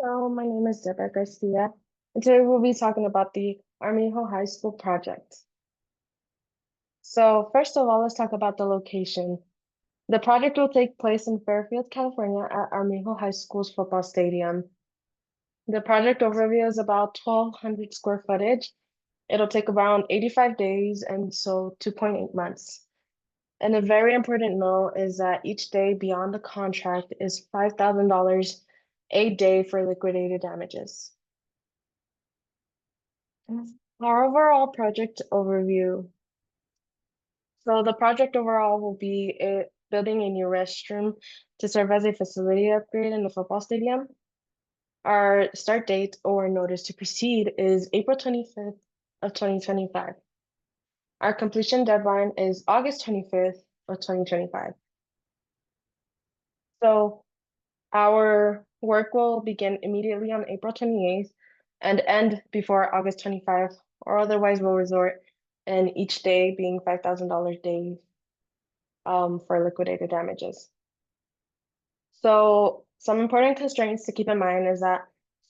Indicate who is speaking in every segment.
Speaker 1: Hello, my name is Deborah Garcia, and today we'll be talking about the Armijo High School project. So first of all, let's talk about the location. The project will take place in Fairfield, California at Armijo High School's football stadium. The project overview is about 1,200 square footage. It'll take around 85 days and so 2.8 months. And a very important note is that each day beyond the contract is $5,000 a day for liquidated damages. Our overall project overview. So the project overall will be building a new restroom to serve as a facility upgrade in the football stadium. Our start date or notice to proceed is April 25th of 2025. Our completion deadline is August 25th of 2025. So our work will begin immediately on April 28th and end before August 25th, or otherwise will resort in each day being $5,000 days for liquidated damages. So some important constraints to keep in mind is that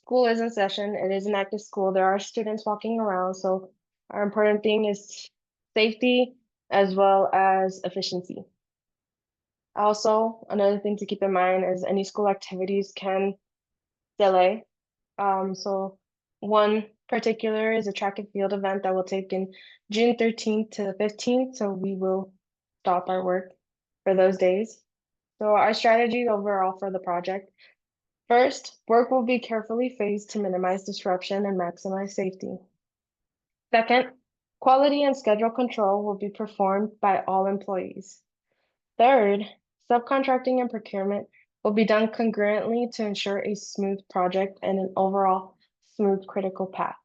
Speaker 1: school is in session. It is an active school. There are students walking around. So our important thing is safety as well as efficiency. Also, another thing to keep in mind is any school activities can delay. So one particular is a track and field event that will take in June 13th to the 15th. So we will stop our work for those days. So our strategy overall for the project. First, work will be carefully phased to minimize disruption and maximize safety. Second, quality and schedule control will be performed by all employees. Third, subcontracting and procurement will be done concurrently to ensure a smooth project and an overall smooth critical path.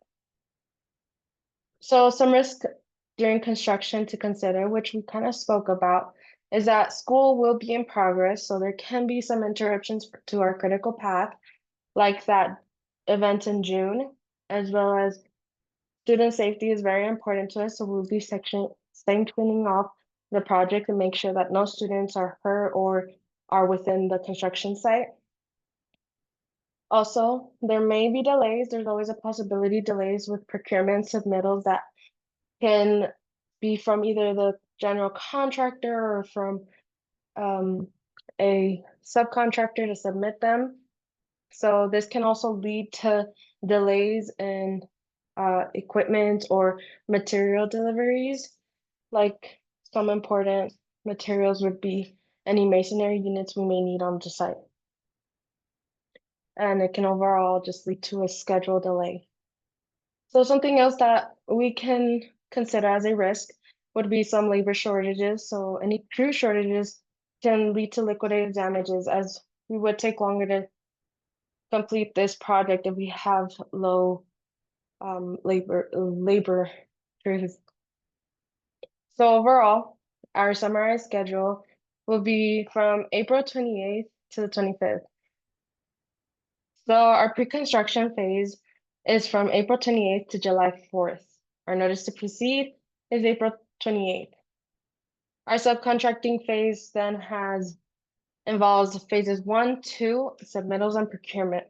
Speaker 1: So some risk during construction to consider, which we kind of spoke about, is that school will be in progress, so there can be some interruptions to our critical path, like that event in June, as well as student safety is very important to us, so we'll be sanctioning off the project and make sure that no students are hurt or are within the construction site. Also, there may be delays. There's always a possibility delays with procurement submittals that can be from either the general contractor or from a subcontractor to submit them. So this can also lead to delays in equipment or material deliveries. Like some important materials would be any masonry units we may need on the site. And it can overall just lead to a schedule delay. So something else that we can consider as a risk would be some labor shortages. So any crew shortages can lead to liquidated damages, as we would take longer to complete this project if we have low labor crews. So overall, our summarized schedule will be from April 28th to the 25th. So our pre-construction phase is from April 28th to July 4th. Our notice to proceed is April 28th. Our subcontracting phase then involves phases 1, 2, submittals and procurement,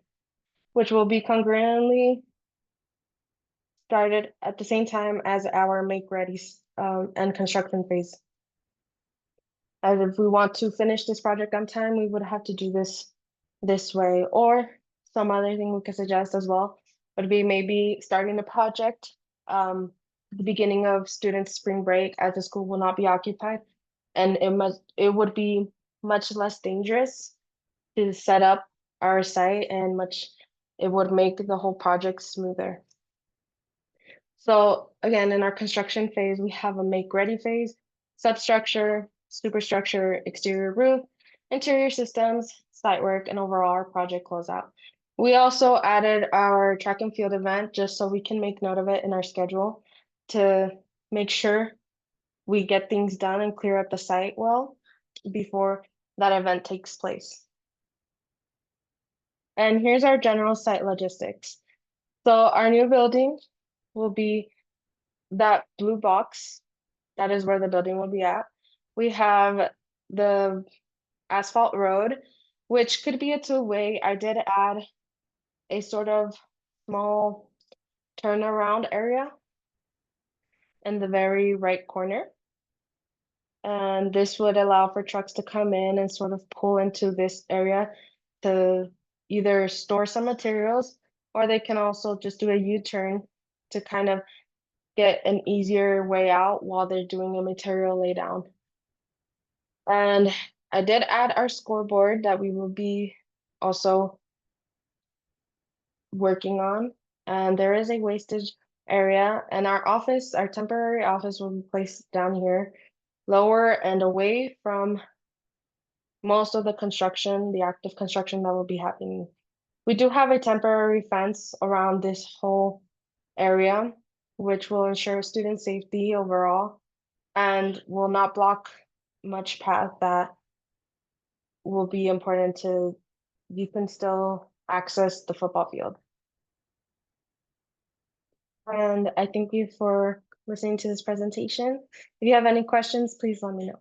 Speaker 1: which will be congruently started at the same time as our make ready and construction phase. As if we want to finish this project on time, we would have to do this way, or some other thing we could suggest as well would be maybe starting the project the beginning of students' spring break, as the school will not be occupied, and it would be much less dangerous to set up our site, and it would make the whole project smoother. So again, in our construction phase, we have a make ready phase, substructure, superstructure, exterior roof, interior systems, site work, and overall our project closeout. We also added our track and field event just so we can make note of it in our schedule to make sure we get things done and clear up the site well before that event takes place. And here's our general site logistics. So our new building will be that blue box. That is where the building will be at. We have the asphalt road, which could be a two-way. I did add a sort of small turnaround area in the very right corner. And this would allow for trucks to come in and sort of pull into this area to either store some materials, or they can also just do a U-turn to kind of get an easier way out while they're doing a material laydown. And I did add our scoreboard that we will be also working on. And there is a wastage area, and our temporary office will be placed down here, lower and away from most of the construction, the active construction that will be happening. We do have a temporary fence around this whole area, which will ensure student safety overall and will not block much path that will be important to, you can still access the football field. And I thank you for listening to this presentation. If you have any questions, please let me know.